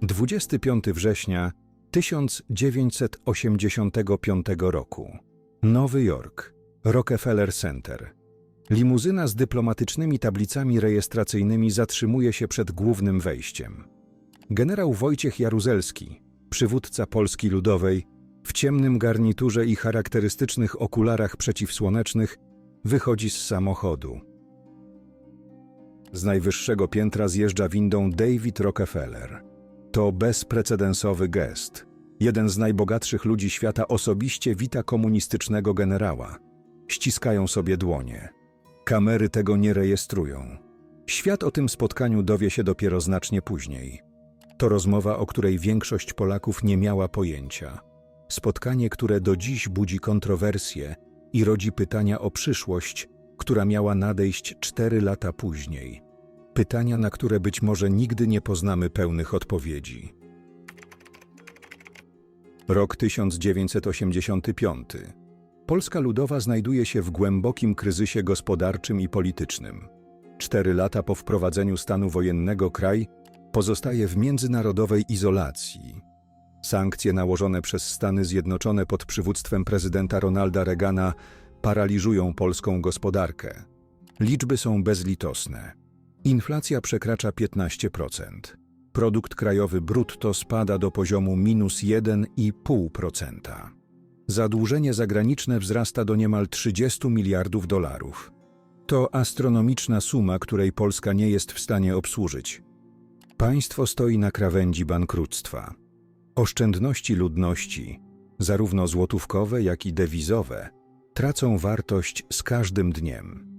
25 września 1985 roku. Nowy Jork, Rockefeller Center. Limuzyna z dyplomatycznymi tablicami rejestracyjnymi zatrzymuje się przed głównym wejściem. Generał Wojciech Jaruzelski, przywódca Polski Ludowej, w ciemnym garniturze i charakterystycznych okularach przeciwsłonecznych, wychodzi z samochodu. Z najwyższego piętra zjeżdża windą David Rockefeller. To bezprecedensowy gest. Jeden z najbogatszych ludzi świata osobiście wita komunistycznego generała. Ściskają sobie dłonie. Kamery tego nie rejestrują. Świat o tym spotkaniu dowie się dopiero znacznie później. To rozmowa, o której większość Polaków nie miała pojęcia. Spotkanie, które do dziś budzi kontrowersje i rodzi pytania o przyszłość, która miała nadejść 4 lata później. Pytania, na które być może nigdy nie poznamy pełnych odpowiedzi. Rok 1985. Polska Ludowa znajduje się w głębokim kryzysie gospodarczym i politycznym. 4 lata po wprowadzeniu stanu wojennego kraj pozostaje w międzynarodowej izolacji. Sankcje nałożone przez Stany Zjednoczone pod przywództwem prezydenta Ronalda Reagana paraliżują polską gospodarkę. Liczby są bezlitosne. Inflacja przekracza 15%. Produkt krajowy brutto spada do poziomu -1,5%. Zadłużenie zagraniczne wzrasta do niemal 30 miliardów dolarów. To astronomiczna suma, której Polska nie jest w stanie obsłużyć. Państwo stoi na krawędzi bankructwa. Oszczędności ludności, zarówno złotówkowe, jak i dewizowe, tracą wartość z każdym dniem.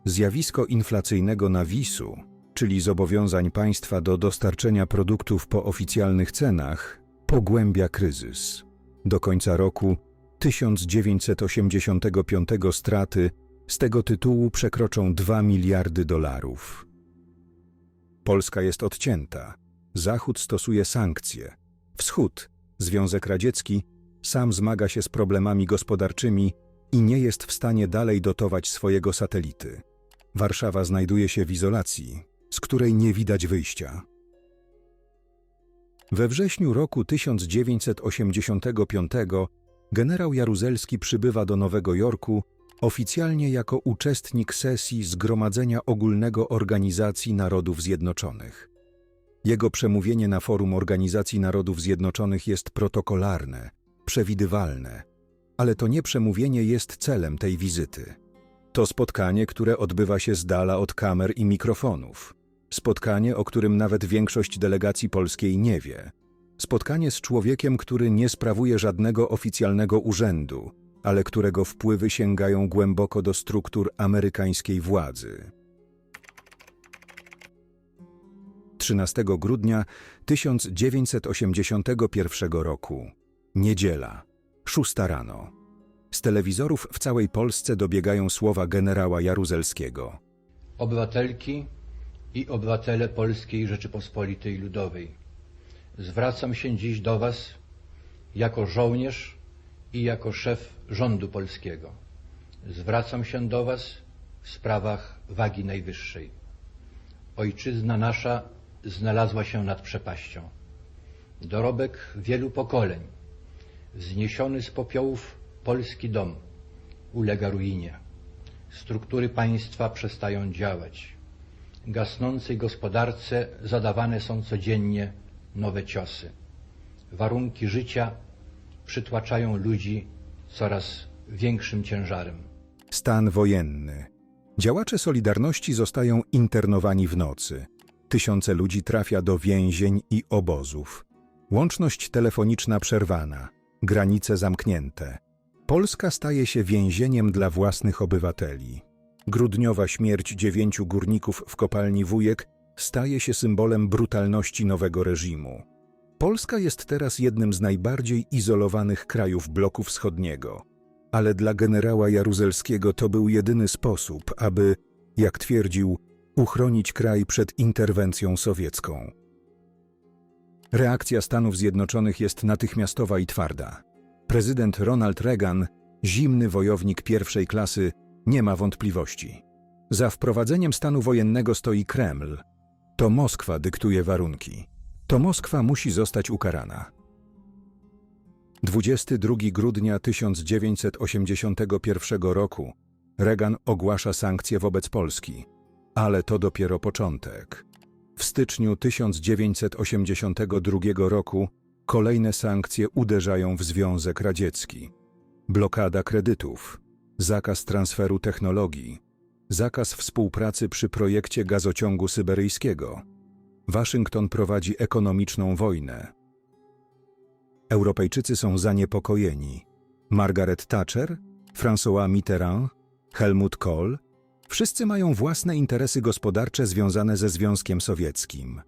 Zjawisko inflacyjnego nawisu, czyli zobowiązań państwa do dostarczenia produktów po oficjalnych cenach, pogłębia kryzys. Do końca roku 1985 straty z tego tytułu przekroczą 2 miliardy dolarów. Polska jest odcięta. Zachód stosuje sankcje. Wschód, Związek Radziecki, sam zmaga się z problemami gospodarczymi i nie jest w stanie dalej dotować swojego satelity. Warszawa znajduje się w izolacji, z której nie widać wyjścia. We wrześniu roku 1985 generał Jaruzelski przybywa do Nowego Jorku oficjalnie jako uczestnik sesji Zgromadzenia Ogólnego Organizacji Narodów Zjednoczonych. Jego przemówienie na forum Organizacji Narodów Zjednoczonych jest protokolarne, przewidywalne, ale to nie przemówienie jest celem tej wizyty. To spotkanie, które odbywa się z dala od kamer i mikrofonów. Spotkanie, o którym nawet większość delegacji polskiej nie wie. Spotkanie z człowiekiem, który nie sprawuje żadnego oficjalnego urzędu, ale którego wpływy sięgają głęboko do struktur amerykańskiej władzy. 13 grudnia 1981 roku. Niedziela, 6 rano. Z telewizorów w całej Polsce dobiegają słowa generała Jaruzelskiego. Obywatelki i obywatele Polskiej Rzeczypospolitej Ludowej, zwracam się dziś do Was jako żołnierz i jako szef rządu polskiego. Zwracam się do Was w sprawach wagi najwyższej. Ojczyzna nasza znalazła się nad przepaścią. Dorobek wielu pokoleń, wzniesiony z popiołów polski dom, ulega ruinie. Struktury państwa przestają działać. Gasnącej gospodarce zadawane są codziennie nowe ciosy. Warunki życia przytłaczają ludzi coraz większym ciężarem. Stan wojenny. Działacze Solidarności zostają internowani w nocy. Tysiące ludzi trafia do więzień i obozów. Łączność telefoniczna przerwana. Granice zamknięte. Polska staje się więzieniem dla własnych obywateli. Grudniowa śmierć 9 górników w kopalni Wujek staje się symbolem brutalności nowego reżimu. Polska jest teraz jednym z najbardziej izolowanych krajów bloku wschodniego. Ale dla generała Jaruzelskiego to był jedyny sposób, aby, jak twierdził, uchronić kraj przed interwencją sowiecką. Reakcja Stanów Zjednoczonych jest natychmiastowa i twarda. Prezydent Ronald Reagan, zimny wojownik pierwszej klasy, nie ma wątpliwości. Za wprowadzeniem stanu wojennego stoi Kreml. To Moskwa dyktuje warunki. to Moskwa musi zostać ukarana. 22 grudnia 1981 roku Reagan ogłasza sankcje wobec Polski, ale to dopiero początek. W styczniu 1982 roku kolejne sankcje uderzają w Związek Radziecki. Blokada kredytów, zakaz transferu technologii, zakaz współpracy przy projekcie gazociągu syberyjskiego. Waszyngton prowadzi ekonomiczną wojnę. Europejczycy są zaniepokojeni. Margaret Thatcher, François Mitterrand, Helmut Kohl – wszyscy mają własne interesy gospodarcze związane ze Związkiem Sowieckim.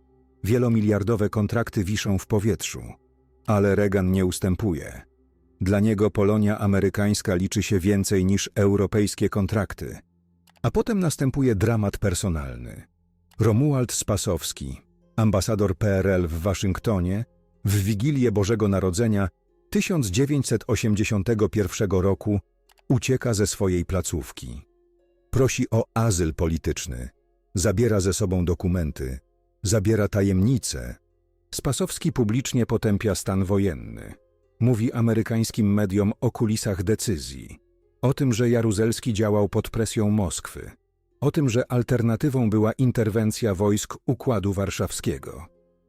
Wielomiliardowe kontrakty wiszą w powietrzu. Ale Reagan nie ustępuje. Dla niego Polonia amerykańska liczy się więcej niż europejskie kontrakty. A potem następuje dramat personalny. Romuald Spasowski, ambasador PRL w Waszyngtonie, w Wigilię Bożego Narodzenia 1981 roku ucieka ze swojej placówki. Prosi o azyl polityczny, zabiera ze sobą dokumenty, zabiera tajemnice. Spasowski publicznie potępia stan wojenny. Mówi amerykańskim mediom o kulisach decyzji. O tym, że Jaruzelski działał pod presją Moskwy. O tym, że alternatywą była interwencja wojsk Układu Warszawskiego.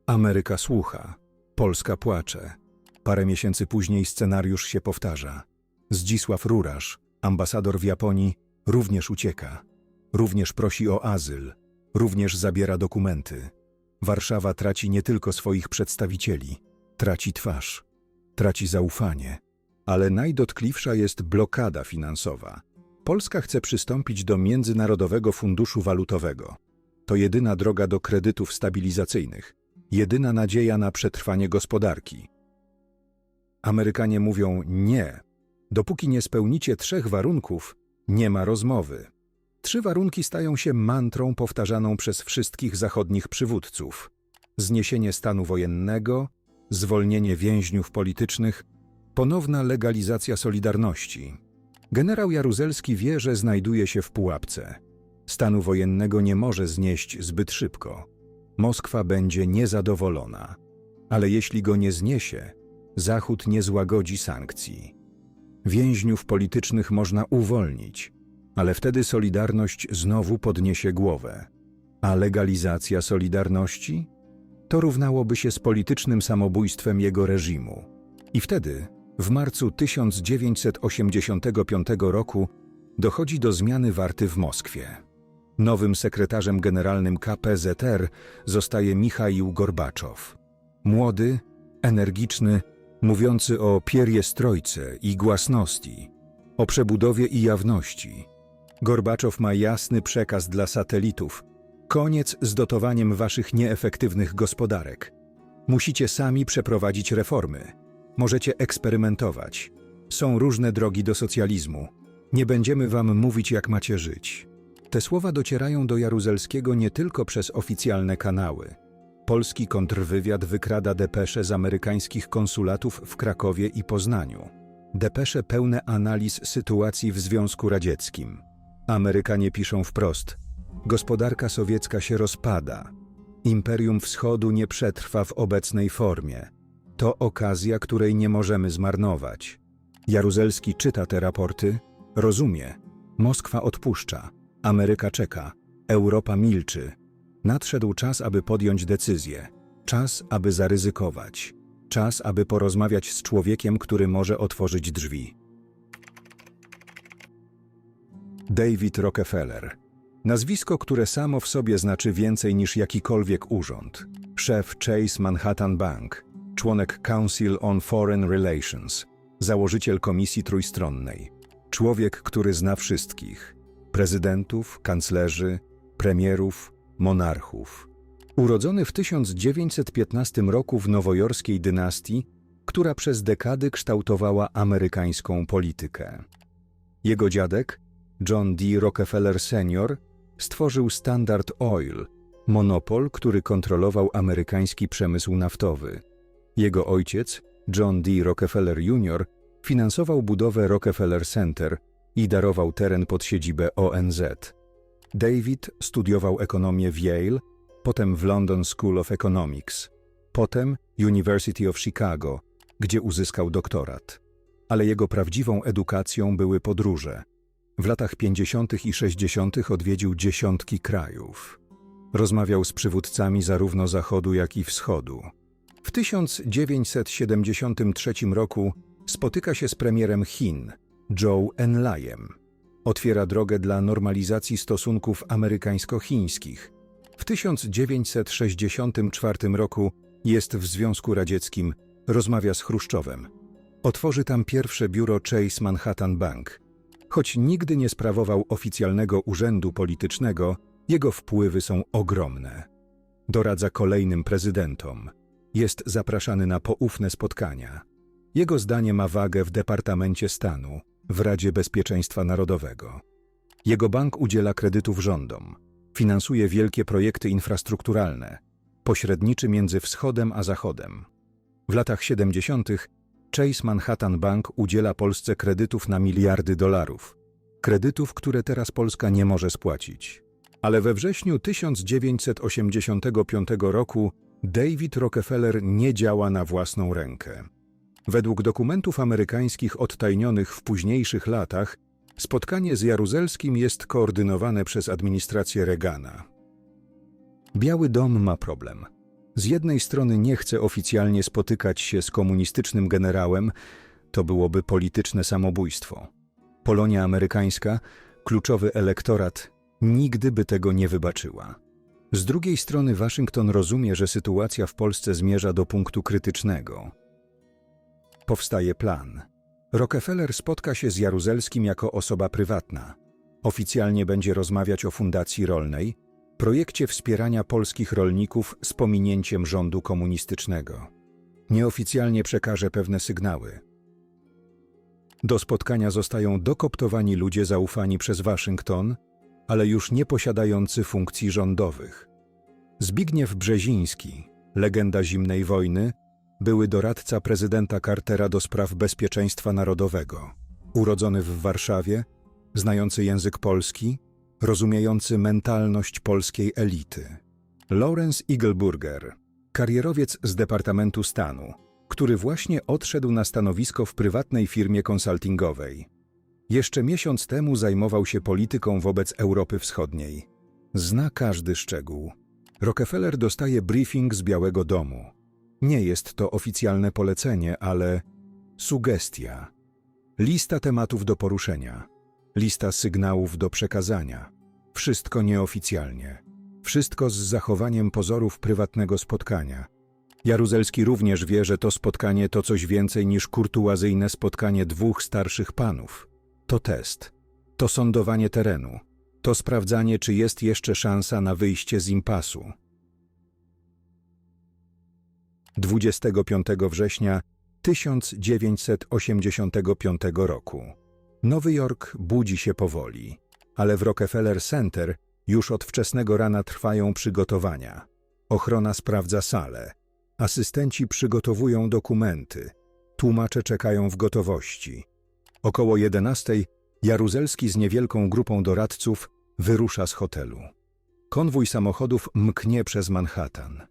Ameryka słucha. Polska płacze. Parę miesięcy później scenariusz się powtarza. Zdzisław Rurasz, ambasador w Japonii, również ucieka. Również prosi o azyl. Również zabiera dokumenty. Warszawa traci nie tylko swoich przedstawicieli. Traci twarz. Traci zaufanie. Ale najdotkliwsza jest blokada finansowa. Polska chce przystąpić do Międzynarodowego Funduszu Walutowego. To jedyna droga do kredytów stabilizacyjnych. Jedyna nadzieja na przetrwanie gospodarki. Amerykanie mówią nie. Dopóki nie spełnicie 3 warunków, nie ma rozmowy. 3 warunki stają się mantrą powtarzaną przez wszystkich zachodnich przywódców. Zniesienie stanu wojennego, zwolnienie więźniów politycznych, ponowna legalizacja Solidarności. Generał Jaruzelski wie, że znajduje się w pułapce. Stanu wojennego nie może znieść zbyt szybko. Moskwa będzie niezadowolona. Ale jeśli go nie zniesie, Zachód nie złagodzi sankcji. Więźniów politycznych można uwolnić, ale wtedy Solidarność znowu podniesie głowę. A legalizacja Solidarności? To równałoby się z politycznym samobójstwem jego reżimu. I wtedy, w marcu 1985 roku, dochodzi do zmiany warty w Moskwie. Nowym sekretarzem generalnym KPZR zostaje Michaił Gorbaczow. Młody, energiczny, mówiący o pierjestrojce i głasności, o przebudowie i jawności. Gorbaczow ma jasny przekaz dla satelitów. Koniec z dotowaniem waszych nieefektywnych gospodarek. Musicie sami przeprowadzić reformy. Możecie eksperymentować. Są różne drogi do socjalizmu. Nie będziemy wam mówić, jak macie żyć. Te słowa docierają do Jaruzelskiego nie tylko przez oficjalne kanały. Polski kontrwywiad wykrada depesze z amerykańskich konsulatów w Krakowie i Poznaniu. Depesze pełne analiz sytuacji w Związku Radzieckim. Amerykanie piszą wprost: gospodarka sowiecka się rozpada. Imperium Wschodu nie przetrwa w obecnej formie. To okazja, której nie możemy zmarnować. Jaruzelski czyta te raporty, rozumie. Moskwa odpuszcza. Ameryka czeka. Europa milczy. Nadszedł czas, aby podjąć decyzję. Czas, aby zaryzykować. Czas, aby porozmawiać z człowiekiem, który może otworzyć drzwi. David Rockefeller. Nazwisko, które samo w sobie znaczy więcej niż jakikolwiek urząd. Szef Chase Manhattan Bank. Członek Council on Foreign Relations. Założyciel Komisji Trójstronnej. Człowiek, który zna wszystkich. Prezydentów, kanclerzy, premierów, monarchów. Urodzony w 1915 roku w nowojorskiej dynastii, która przez dekady kształtowała amerykańską politykę. Jego dziadek, John D. Rockefeller Sr., stworzył Standard Oil, monopol, który kontrolował amerykański przemysł naftowy. Jego ojciec, John D. Rockefeller Jr., finansował budowę Rockefeller Center i darował teren pod siedzibę ONZ. David studiował ekonomię w Yale, potem w London School of Economics. Potem University of Chicago, gdzie uzyskał doktorat. Ale jego prawdziwą edukacją były podróże. W latach 50. i 60. odwiedził dziesiątki krajów. Rozmawiał z przywódcami zarówno Zachodu, jak i Wschodu. W 1973 roku spotyka się z premierem Chin, Zhou Enlaiem. Otwiera drogę dla normalizacji stosunków amerykańsko-chińskich. W 1964 roku jest w Związku Radzieckim, rozmawia z Chruszczowem. Otworzy tam pierwsze biuro Chase Manhattan Bank. Choć nigdy nie sprawował oficjalnego urzędu politycznego, jego wpływy są ogromne. Doradza kolejnym prezydentom. Jest zapraszany na poufne spotkania. Jego zdanie ma wagę w Departamencie Stanu, w Radzie Bezpieczeństwa Narodowego. Jego bank udziela kredytów rządom, finansuje wielkie projekty infrastrukturalne, pośredniczy między Wschodem a Zachodem. W latach 70. Chase Manhattan Bank udziela Polsce kredytów na miliardy dolarów. Kredytów, które teraz Polska nie może spłacić. Ale we wrześniu 1985 roku David Rockefeller nie działa na własną rękę. Według dokumentów amerykańskich odtajnionych w późniejszych latach, spotkanie z Jaruzelskim jest koordynowane przez administrację Reagana. Biały Dom ma problem. Z jednej strony nie chce oficjalnie spotykać się z komunistycznym generałem, to byłoby polityczne samobójstwo. Polonia amerykańska, kluczowy elektorat, nigdy by tego nie wybaczyła. Z drugiej strony Waszyngton rozumie, że sytuacja w Polsce zmierza do punktu krytycznego. Powstaje plan. Rockefeller spotka się z Jaruzelskim jako osoba prywatna. Oficjalnie będzie rozmawiać o fundacji rolnej, projekcie wspierania polskich rolników z pominięciem rządu komunistycznego. Nieoficjalnie przekaże pewne sygnały. Do spotkania zostają dokoptowani ludzie zaufani przez Waszyngton, ale już nie posiadający funkcji rządowych. Zbigniew Brzeziński, legenda zimnej wojny, były doradca prezydenta Cartera do spraw bezpieczeństwa narodowego. Urodzony w Warszawie, znający język polski, rozumiejący mentalność polskiej elity. Lawrence Eagleburger, karierowiec z Departamentu Stanu, który właśnie odszedł na stanowisko w prywatnej firmie konsultingowej. Jeszcze miesiąc temu zajmował się polityką wobec Europy Wschodniej. Zna każdy szczegół. Rockefeller dostaje briefing z Białego Domu. Nie jest to oficjalne polecenie, ale sugestia. Lista tematów do poruszenia. Lista sygnałów do przekazania. Wszystko nieoficjalnie. Wszystko z zachowaniem pozorów prywatnego spotkania. Jaruzelski również wie, że to spotkanie to coś więcej niż kurtuazyjne spotkanie dwóch starszych panów. To test. To sądowanie terenu. To sprawdzanie, czy jest jeszcze szansa na wyjście z impasu. 25 września 1985 roku. Nowy Jork budzi się powoli, ale w Rockefeller Center już od wczesnego rana trwają przygotowania. Ochrona sprawdza salę. Asystenci przygotowują dokumenty. Tłumacze czekają w gotowości. Około 11:00 Jaruzelski z niewielką grupą doradców wyrusza z hotelu. Konwój samochodów mknie przez Manhattan.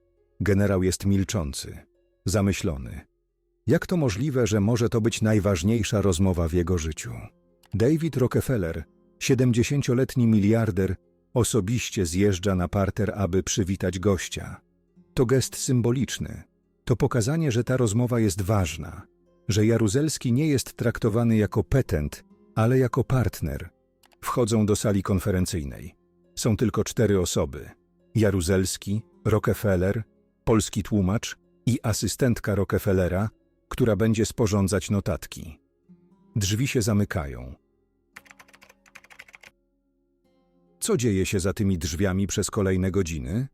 Generał jest milczący, zamyślony. Jak to możliwe, że może to być najważniejsza rozmowa w jego życiu? David Rockefeller, 70-letni miliarder, osobiście zjeżdża na parter, aby przywitać gościa. To gest symboliczny. To pokazanie, że ta rozmowa jest ważna, że Jaruzelski nie jest traktowany jako petent, ale jako partner. Wchodzą do sali konferencyjnej. Są tylko 4 osoby. Jaruzelski, Rockefeller, polski tłumacz i asystentka Rockefellera, która będzie sporządzać notatki. Drzwi się zamykają. Co dzieje się za tymi drzwiami przez kolejne godziny?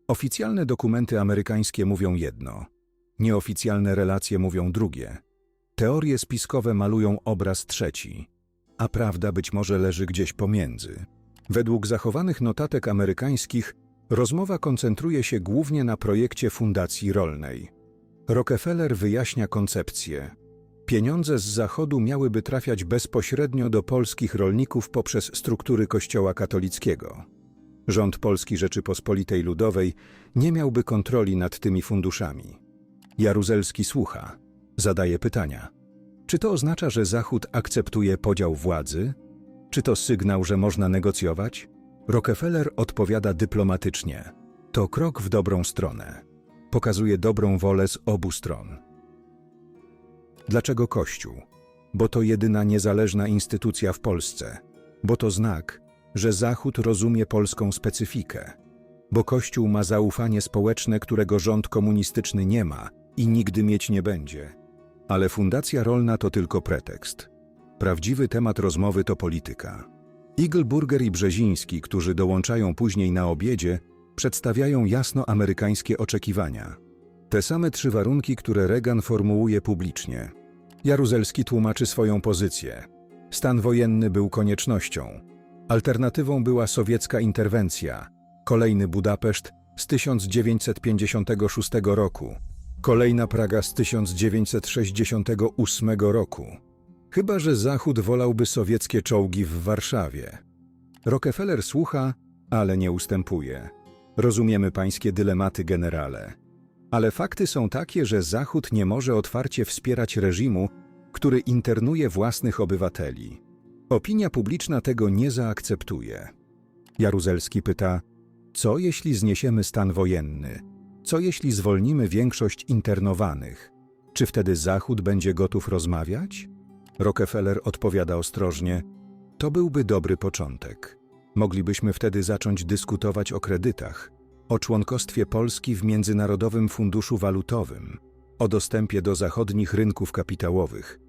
Oficjalne dokumenty amerykańskie mówią jedno. Nieoficjalne relacje mówią drugie. Teorie spiskowe malują obraz trzeci. A prawda być może leży gdzieś pomiędzy. Według zachowanych notatek amerykańskich rozmowa koncentruje się głównie na projekcie fundacji rolnej. Rockefeller wyjaśnia koncepcję. Pieniądze z Zachodu miałyby trafiać bezpośrednio do polskich rolników poprzez struktury Kościoła katolickiego. Rząd Polski Rzeczypospolitej Ludowej nie miałby kontroli nad tymi funduszami. Jaruzelski słucha, zadaje pytania. Czy to oznacza, że Zachód akceptuje podział władzy? Czy to sygnał, że można negocjować? Rockefeller odpowiada dyplomatycznie. To krok w dobrą stronę. Pokazuje dobrą wolę z obu stron. Dlaczego Kościół? Bo to jedyna niezależna instytucja w Polsce. Bo to znak, że Zachód rozumie polską specyfikę. Bo Kościół ma zaufanie społeczne, którego rząd komunistyczny nie ma i nigdy mieć nie będzie. Ale fundacja rolna to tylko pretekst. Prawdziwy temat rozmowy to polityka. Iglburger i Brzeziński, którzy dołączają później na obiedzie, przedstawiają jasno amerykańskie oczekiwania. Te same 3 warunki, które Reagan formułuje publicznie. Jaruzelski tłumaczy swoją pozycję. Stan wojenny był koniecznością. Alternatywą była sowiecka interwencja. Kolejny Budapeszt z 1956 roku. Kolejna Praga z 1968 roku. Chyba że Zachód wolałby sowieckie czołgi w Warszawie. Rockefeller słucha, ale nie ustępuje. Rozumiemy pańskie dylematy, generale. Ale fakty są takie, że Zachód nie może otwarcie wspierać reżimu, który internuje własnych obywateli. Opinia publiczna tego nie zaakceptuje. Jaruzelski pyta, co jeśli zniesiemy stan wojenny? Co jeśli zwolnimy większość internowanych? Czy wtedy Zachód będzie gotów rozmawiać? Rockefeller odpowiada ostrożnie, to byłby dobry początek. Moglibyśmy wtedy zacząć dyskutować o kredytach, o członkostwie Polski w Międzynarodowym Funduszu Walutowym, o dostępie do zachodnich rynków kapitałowych.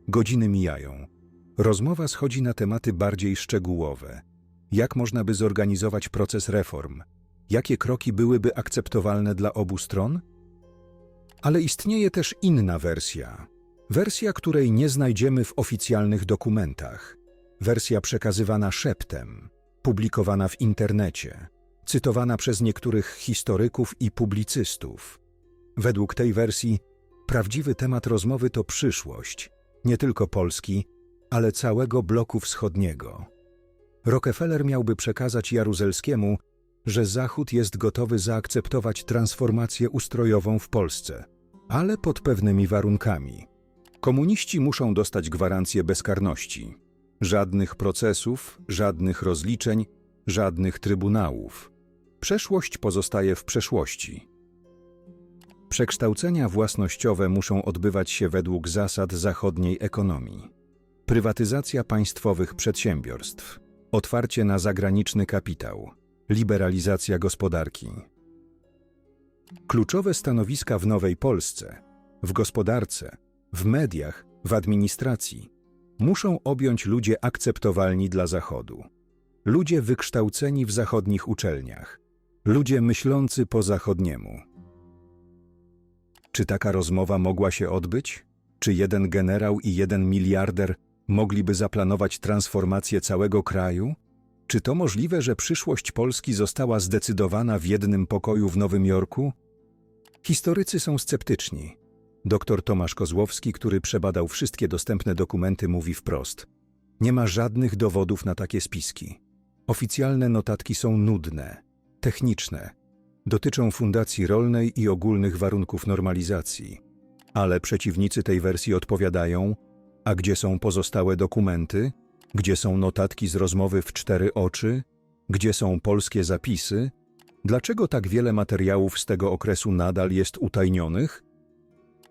Godziny mijają. Rozmowa schodzi na tematy bardziej szczegółowe. Jak można by zorganizować proces reform? Jakie kroki byłyby akceptowalne dla obu stron? Ale istnieje też inna wersja. Wersja, której nie znajdziemy w oficjalnych dokumentach. Wersja przekazywana szeptem, publikowana w internecie, cytowana przez niektórych historyków i publicystów. Według tej wersji prawdziwy temat rozmowy to przyszłość, nie tylko Polski, ale całego bloku wschodniego. Rockefeller miałby przekazać Jaruzelskiemu, że Zachód jest gotowy zaakceptować transformację ustrojową w Polsce, ale pod pewnymi warunkami. Komuniści muszą dostać gwarancję bezkarności. Żadnych procesów, żadnych rozliczeń, żadnych trybunałów. Przeszłość pozostaje w przeszłości. Przekształcenia własnościowe muszą odbywać się według zasad zachodniej ekonomii. Prywatyzacja państwowych przedsiębiorstw, otwarcie na zagraniczny kapitał, liberalizacja gospodarki. Kluczowe stanowiska w Nowej Polsce, w gospodarce, w mediach, w administracji muszą objąć ludzie akceptowalni dla Zachodu. Ludzie wykształceni w zachodnich uczelniach. Ludzie myślący po zachodniemu. Czy taka rozmowa mogła się odbyć? Czy jeden generał i jeden miliarder mogliby zaplanować transformację całego kraju? Czy to możliwe, że przyszłość Polski została zdecydowana w jednym pokoju w Nowym Jorku? Historycy są sceptyczni. Dr Tomasz Kozłowski, który przebadał wszystkie dostępne dokumenty, mówi wprost: nie ma żadnych dowodów na takie spiski. Oficjalne notatki są nudne, techniczne, dotyczą fundacji rolnej i ogólnych warunków normalizacji. Ale przeciwnicy tej wersji odpowiadają: a gdzie są pozostałe dokumenty? Gdzie są notatki z rozmowy w 4 oczy? Gdzie są polskie zapisy? Dlaczego tak wiele materiałów z tego okresu nadal jest utajnionych?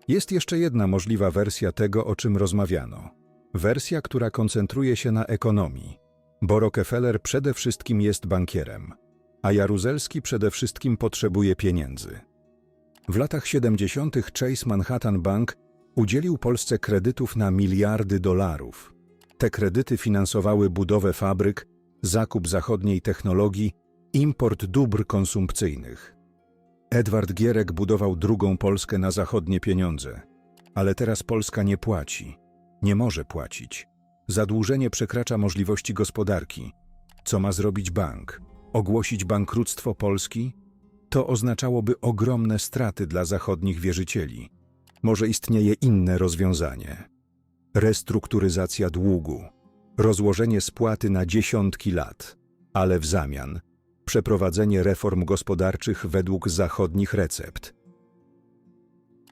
Jest jeszcze jedna możliwa wersja tego, o czym rozmawiano. Wersja, która koncentruje się na ekonomii, bo Rockefeller przede wszystkim jest bankierem, a Jaruzelski przede wszystkim potrzebuje pieniędzy. W latach 70. Chase Manhattan Bank udzielił Polsce kredytów na miliardy dolarów. Te kredyty finansowały budowę fabryk, zakup zachodniej technologii, import dóbr konsumpcyjnych. Edward Gierek budował drugą Polskę na zachodnie pieniądze. Ale teraz Polska nie płaci. Nie może płacić. Zadłużenie przekracza możliwości gospodarki. Co ma zrobić bank? Ogłosić bankructwo Polski? To oznaczałoby ogromne straty dla zachodnich wierzycieli. Może istnieje inne rozwiązanie. Restrukturyzacja długu. Rozłożenie spłaty na dziesiątki lat. ale w zamian przeprowadzenie reform gospodarczych według zachodnich recept.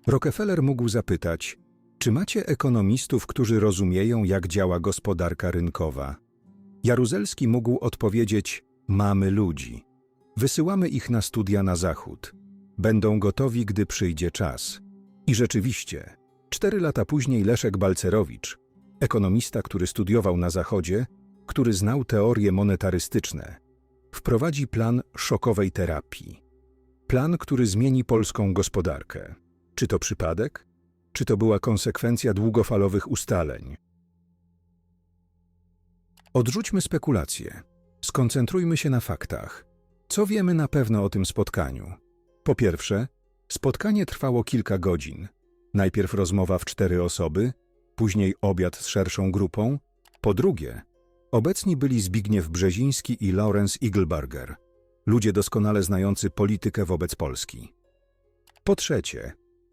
Rockefeller mógł zapytać, czy macie ekonomistów, którzy rozumieją, jak działa gospodarka rynkowa? Jaruzelski mógł odpowiedzieć, mamy ludzi. Wysyłamy ich na studia na zachód. Będą gotowi, gdy przyjdzie czas. I rzeczywiście, 4 lata później Leszek Balcerowicz, ekonomista, który studiował na Zachodzie, który znał teorie monetarystyczne, wprowadzi plan szokowej terapii. Plan, który zmieni polską gospodarkę. Czy to przypadek? Czy to była konsekwencja długofalowych ustaleń? Odrzućmy spekulacje. Skoncentrujmy się na faktach. Co wiemy na pewno o tym spotkaniu? Po pierwsze, spotkanie trwało kilka godzin. Najpierw rozmowa w 4 osoby, później obiad z szerszą grupą. Po drugie, obecni byli Zbigniew Brzeziński i Lawrence Iglbarger, ludzie doskonale znający politykę wobec Polski. Po trzecie,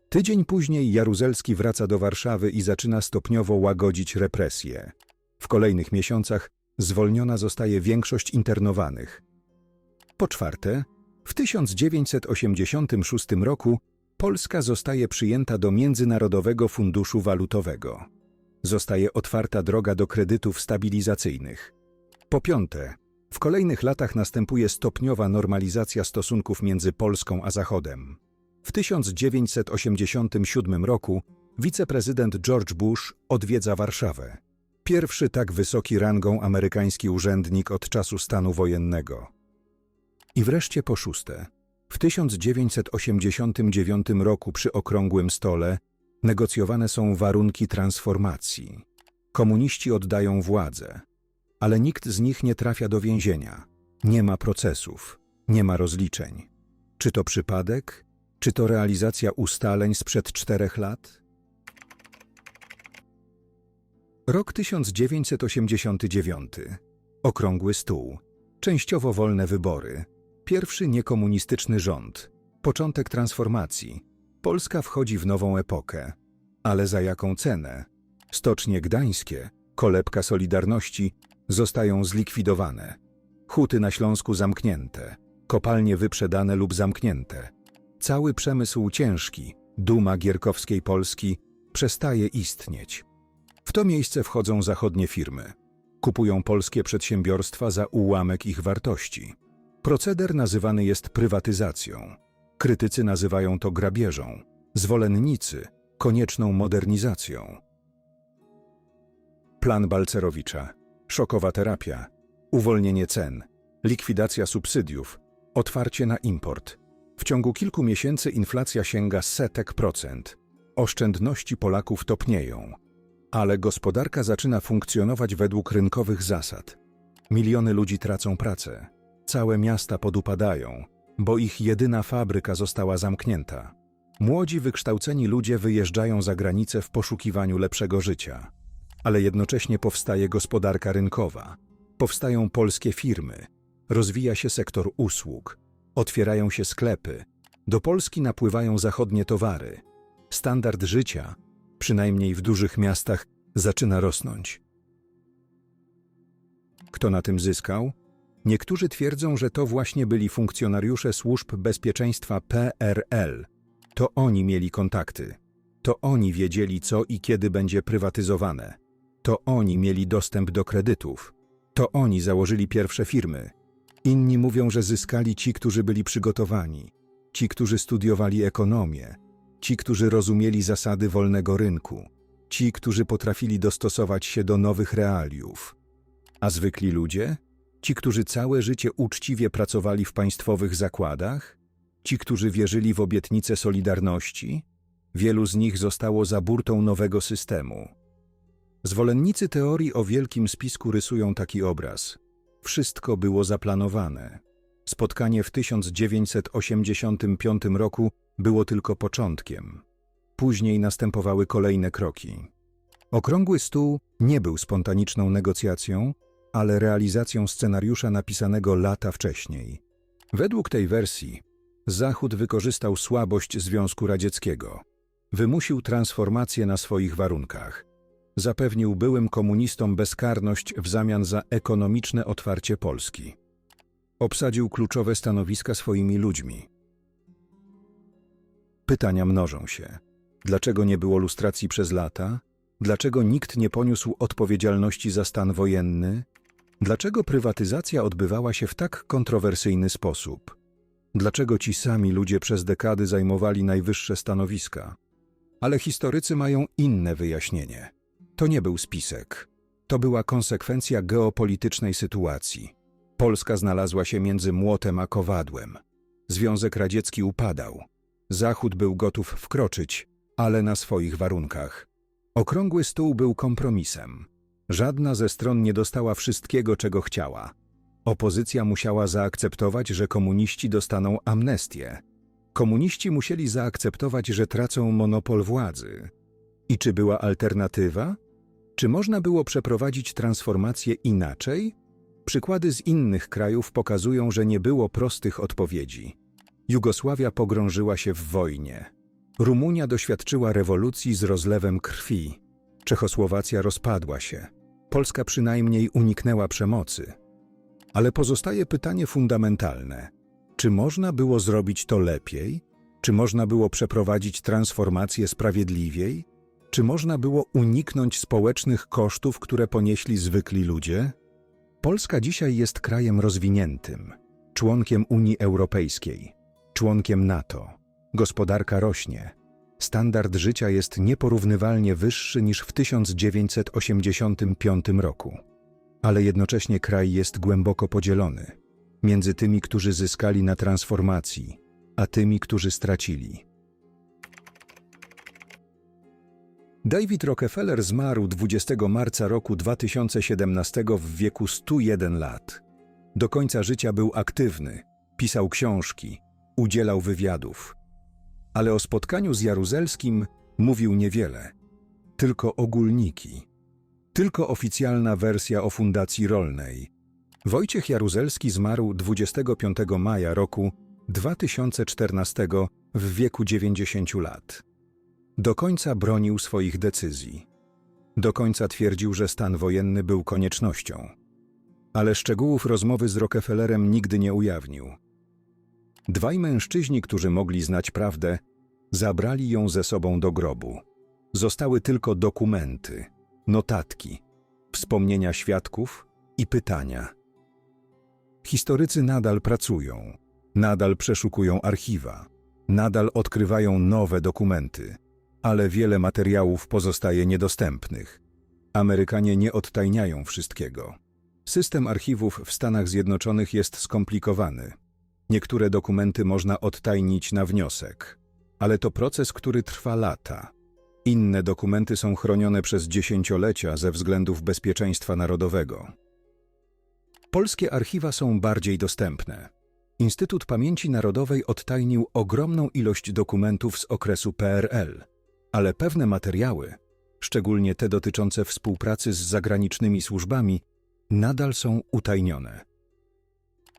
tydzień później Jaruzelski wraca do Warszawy i zaczyna stopniowo łagodzić represje. W kolejnych miesiącach zwolniona zostaje większość internowanych. Po czwarte, w 1986 roku Polska zostaje przyjęta do Międzynarodowego Funduszu Walutowego. Zostaje otwarta droga do kredytów stabilizacyjnych. Po piąte, w kolejnych latach następuje stopniowa normalizacja stosunków między Polską a Zachodem. W 1987 roku wiceprezydent George Bush odwiedza Warszawę. Pierwszy tak wysoki rangą amerykański urzędnik od czasu stanu wojennego. I wreszcie po szóste, w 1989 roku przy okrągłym stole negocjowane są warunki transformacji. Komuniści oddają władzę, ale nikt z nich nie trafia do więzienia. Nie ma procesów, nie ma rozliczeń. Czy to przypadek? Czy to realizacja ustaleń sprzed 4 lat? Rok 1989. Okrągły stół. Częściowo wolne wybory. Pierwszy niekomunistyczny rząd. Początek transformacji. Polska wchodzi w nową epokę. Ale za jaką cenę? Stocznie gdańskie, kolebka Solidarności, zostają zlikwidowane. Huty na Śląsku zamknięte. Kopalnie wyprzedane lub zamknięte. Cały przemysł ciężki, duma gierkowskiej Polski, przestaje istnieć. W to miejsce wchodzą zachodnie firmy. Kupują polskie przedsiębiorstwa za ułamek ich wartości. Proceder nazywany jest prywatyzacją. Krytycy nazywają to grabieżą. Zwolennicy – konieczną modernizacją. Plan Balcerowicza. Szokowa terapia. Uwolnienie cen. Likwidacja subsydiów. Otwarcie na import. W ciągu kilku miesięcy inflacja sięga setek procent. Oszczędności Polaków topnieją. Ale gospodarka zaczyna funkcjonować według rynkowych zasad. Miliony ludzi tracą pracę. Całe miasta podupadają, bo ich jedyna fabryka została zamknięta. Młodzi, wykształceni ludzie wyjeżdżają za granicę w poszukiwaniu lepszego życia. Ale jednocześnie powstaje gospodarka rynkowa. Powstają polskie firmy. Rozwija się sektor usług. Otwierają się sklepy. Do Polski napływają zachodnie towary. Standard życia, przynajmniej w dużych miastach, zaczyna rosnąć. Kto na tym zyskał? Niektórzy twierdzą, że to właśnie byli funkcjonariusze służb bezpieczeństwa PRL. To oni mieli kontakty. To oni wiedzieli, co i kiedy będzie prywatyzowane. To oni mieli dostęp do kredytów. To oni założyli pierwsze firmy. Inni mówią, że zyskali ci, którzy byli przygotowani. Ci, którzy studiowali ekonomię. Ci, którzy rozumieli zasady wolnego rynku. Ci, którzy potrafili dostosować się do nowych realiów. A zwykli ludzie? Ci, którzy całe życie uczciwie pracowali w państwowych zakładach? Ci, którzy wierzyli w obietnice Solidarności? Wielu z nich zostało za burtą nowego systemu. Zwolennicy teorii o wielkim spisku rysują taki obraz. Wszystko było zaplanowane. Spotkanie w 1985 roku było tylko początkiem. Później następowały kolejne kroki. Okrągły stół nie był spontaniczną negocjacją, ale realizacją scenariusza napisanego lata wcześniej. Według tej wersji Zachód wykorzystał słabość Związku Radzieckiego. Wymusił transformację na swoich warunkach. Zapewnił byłym komunistom bezkarność w zamian za ekonomiczne otwarcie Polski. Obsadził kluczowe stanowiska swoimi ludźmi. Pytania mnożą się. Dlaczego nie było lustracji przez lata? Dlaczego nikt nie poniósł odpowiedzialności za stan wojenny? Dlaczego prywatyzacja odbywała się w tak kontrowersyjny sposób? Dlaczego ci sami ludzie przez dekady zajmowali najwyższe stanowiska? Ale historycy mają inne wyjaśnienie. To nie był spisek. To była konsekwencja geopolitycznej sytuacji. Polska znalazła się między młotem a kowadłem. Związek Radziecki upadał. Zachód był gotów wkroczyć, ale na swoich warunkach. Okrągły stół był kompromisem. Żadna ze stron nie dostała wszystkiego, czego chciała. Opozycja musiała zaakceptować, że komuniści dostaną amnestię. Komuniści musieli zaakceptować, że tracą monopol władzy. I czy była alternatywa? Czy można było przeprowadzić transformację inaczej? Przykłady z innych krajów pokazują, że nie było prostych odpowiedzi. Jugosławia pogrążyła się w wojnie. Rumunia doświadczyła rewolucji z rozlewem krwi. Czechosłowacja rozpadła się. Polska przynajmniej uniknęła przemocy. Ale pozostaje pytanie fundamentalne. Czy można było zrobić to lepiej? Czy można było przeprowadzić transformację sprawiedliwiej? Czy można było uniknąć społecznych kosztów, które ponieśli zwykli ludzie? Polska dzisiaj jest krajem rozwiniętym, członkiem Unii Europejskiej, członkiem NATO. Gospodarka rośnie. Standard życia jest nieporównywalnie wyższy niż w 1985 roku. Ale jednocześnie kraj jest głęboko podzielony między tymi, którzy zyskali na transformacji, a tymi, którzy stracili. David Rockefeller zmarł 20 marca roku 2017 w wieku 101 lat. Do końca życia był aktywny, pisał książki, udzielał wywiadów. Ale o spotkaniu z Jaruzelskim mówił niewiele. Tylko ogólniki. Tylko oficjalna wersja o Fundacji Rolnej. Wojciech Jaruzelski zmarł 25 maja roku 2014 w wieku 90 lat. Do końca bronił swoich decyzji. Do końca twierdził, że stan wojenny był koniecznością. Ale szczegółów rozmowy z Rockefellerem nigdy nie ujawnił. Dwaj mężczyźni, którzy mogli znać prawdę, zabrali ją ze sobą do grobu. Zostały tylko dokumenty, notatki, wspomnienia świadków i pytania. Historycy nadal pracują, nadal przeszukują archiwa, nadal odkrywają nowe dokumenty, ale wiele materiałów pozostaje niedostępnych. Amerykanie nie odtajniają wszystkiego. System archiwów w Stanach Zjednoczonych jest skomplikowany. Niektóre dokumenty można odtajnić na wniosek, ale to proces, który trwa lata. Inne dokumenty są chronione przez dziesięciolecia ze względów bezpieczeństwa narodowego. Polskie archiwa są bardziej dostępne. Instytut Pamięci Narodowej odtajnił ogromną ilość dokumentów z okresu PRL, ale pewne materiały, szczególnie te dotyczące współpracy z zagranicznymi służbami, nadal są utajnione.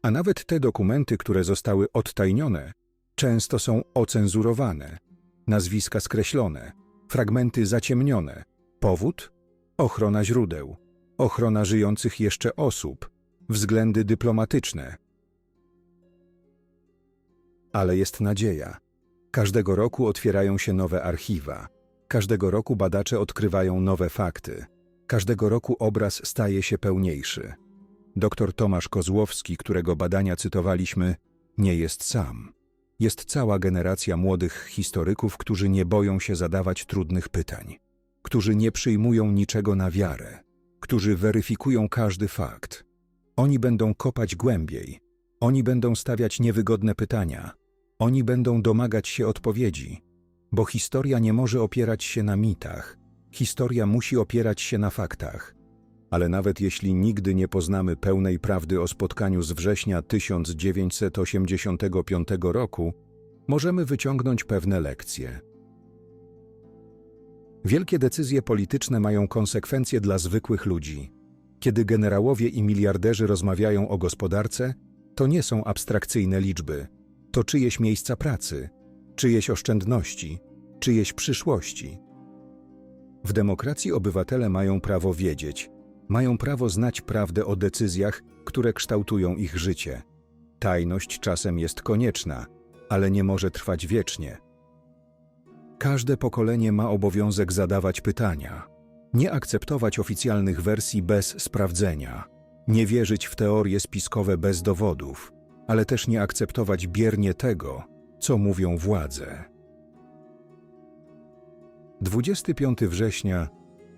A nawet te dokumenty, które zostały odtajnione, często są ocenzurowane, nazwiska skreślone, fragmenty zaciemnione. Powód? Ochrona źródeł, ochrona żyjących jeszcze osób, względy dyplomatyczne. Ale jest nadzieja. Każdego roku otwierają się nowe archiwa. Każdego roku badacze odkrywają nowe fakty. Każdego roku obraz staje się pełniejszy. Dr Tomasz Kozłowski, którego badania cytowaliśmy, nie jest sam. Jest cała generacja młodych historyków, którzy nie boją się zadawać trudnych pytań, którzy nie przyjmują niczego na wiarę, którzy weryfikują każdy fakt. Oni będą kopać głębiej, oni będą stawiać niewygodne pytania, oni będą domagać się odpowiedzi, bo historia nie może opierać się na mitach, historia musi opierać się na faktach. Ale nawet jeśli nigdy nie poznamy pełnej prawdy o spotkaniu z września 1985 roku, możemy wyciągnąć pewne lekcje. Wielkie decyzje polityczne mają konsekwencje dla zwykłych ludzi. Kiedy generałowie i miliarderzy rozmawiają o gospodarce, to nie są abstrakcyjne liczby. To czyjeś miejsca pracy, czyjeś oszczędności, czyjeś przyszłości. W demokracji obywatele mają prawo wiedzieć, mają prawo znać prawdę o decyzjach, które kształtują ich życie. Tajność czasem jest konieczna, ale nie może trwać wiecznie. Każde pokolenie ma obowiązek zadawać pytania, nie akceptować oficjalnych wersji bez sprawdzenia, nie wierzyć w teorie spiskowe bez dowodów, ale też nie akceptować biernie tego, co mówią władze. 25 września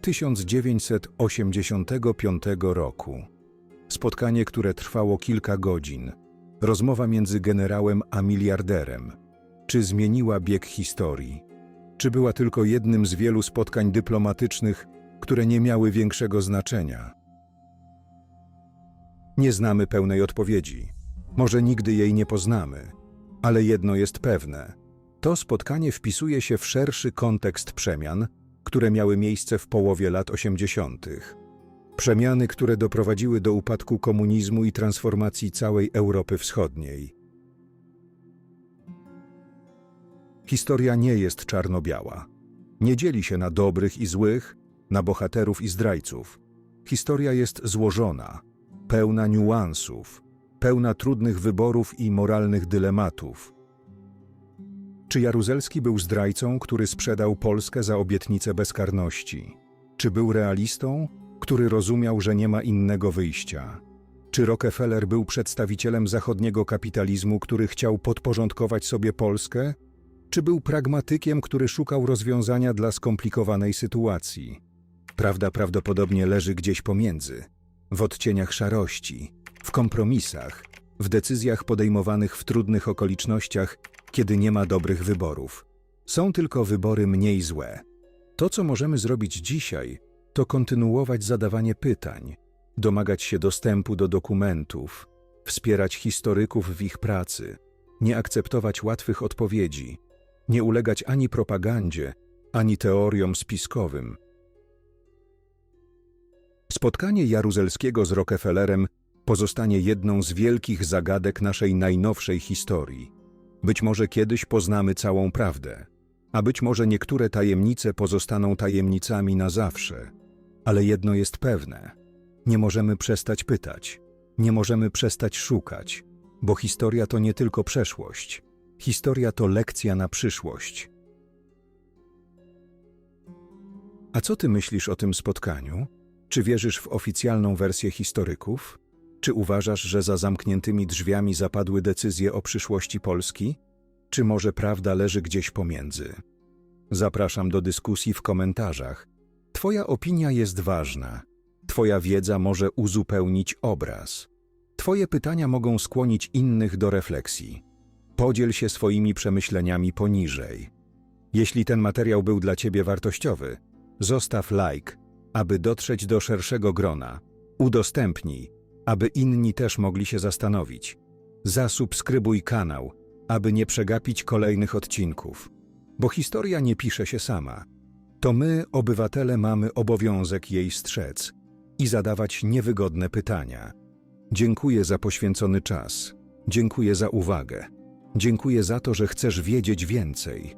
1985 roku. Spotkanie, które trwało kilka godzin. Rozmowa między generałem a miliarderem. Czy zmieniła bieg historii? Czy była tylko jednym z wielu spotkań dyplomatycznych, które nie miały większego znaczenia? Nie znamy pełnej odpowiedzi. Może nigdy jej nie poznamy. Ale jedno jest pewne. To spotkanie wpisuje się w szerszy kontekst przemian, które miały miejsce w połowie lat 80. Przemiany, które doprowadziły do upadku komunizmu i transformacji całej Europy Wschodniej. Historia nie jest czarno-biała. Nie dzieli się na dobrych i złych, na bohaterów i zdrajców. Historia jest złożona, pełna niuansów, pełna trudnych wyborów i moralnych dylematów. Czy Jaruzelski był zdrajcą, który sprzedał Polskę za obietnicę bezkarności? Czy był realistą, który rozumiał, że nie ma innego wyjścia? Czy Rockefeller był przedstawicielem zachodniego kapitalizmu, który chciał podporządkować sobie Polskę? Czy był pragmatykiem, który szukał rozwiązania dla skomplikowanej sytuacji? Prawda prawdopodobnie leży gdzieś pomiędzy, w odcieniach szarości, w kompromisach, w decyzjach podejmowanych w trudnych okolicznościach, kiedy nie ma dobrych wyborów. Są tylko wybory mniej złe. To, co możemy zrobić dzisiaj, to kontynuować zadawanie pytań, domagać się dostępu do dokumentów, wspierać historyków w ich pracy, nie akceptować łatwych odpowiedzi, nie ulegać ani propagandzie, ani teoriom spiskowym. Spotkanie Jaruzelskiego z Rockefellerem pozostanie jedną z wielkich zagadek naszej najnowszej historii. Być może kiedyś poznamy całą prawdę, a być może niektóre tajemnice pozostaną tajemnicami na zawsze. Ale jedno jest pewne. Nie możemy przestać pytać, nie możemy przestać szukać, bo historia to nie tylko przeszłość. Historia to lekcja na przyszłość. A co ty myślisz o tym spotkaniu? Czy wierzysz w oficjalną wersję historyków? Czy uważasz, że za zamkniętymi drzwiami zapadły decyzje o przyszłości Polski? Czy może prawda leży gdzieś pomiędzy? Zapraszam do dyskusji w komentarzach. Twoja opinia jest ważna. Twoja wiedza może uzupełnić obraz. Twoje pytania mogą skłonić innych do refleksji. Podziel się swoimi przemyśleniami poniżej. Jeśli ten materiał był dla Ciebie wartościowy, zostaw like, aby dotrzeć do szerszego grona. Udostępnij, aby inni też mogli się zastanowić. Zasubskrybuj kanał, aby nie przegapić kolejnych odcinków. Bo historia nie pisze się sama. To my, obywatele, mamy obowiązek jej strzec i zadawać niewygodne pytania. Dziękuję za poświęcony czas. Dziękuję za uwagę. Dziękuję za to, że chcesz wiedzieć więcej.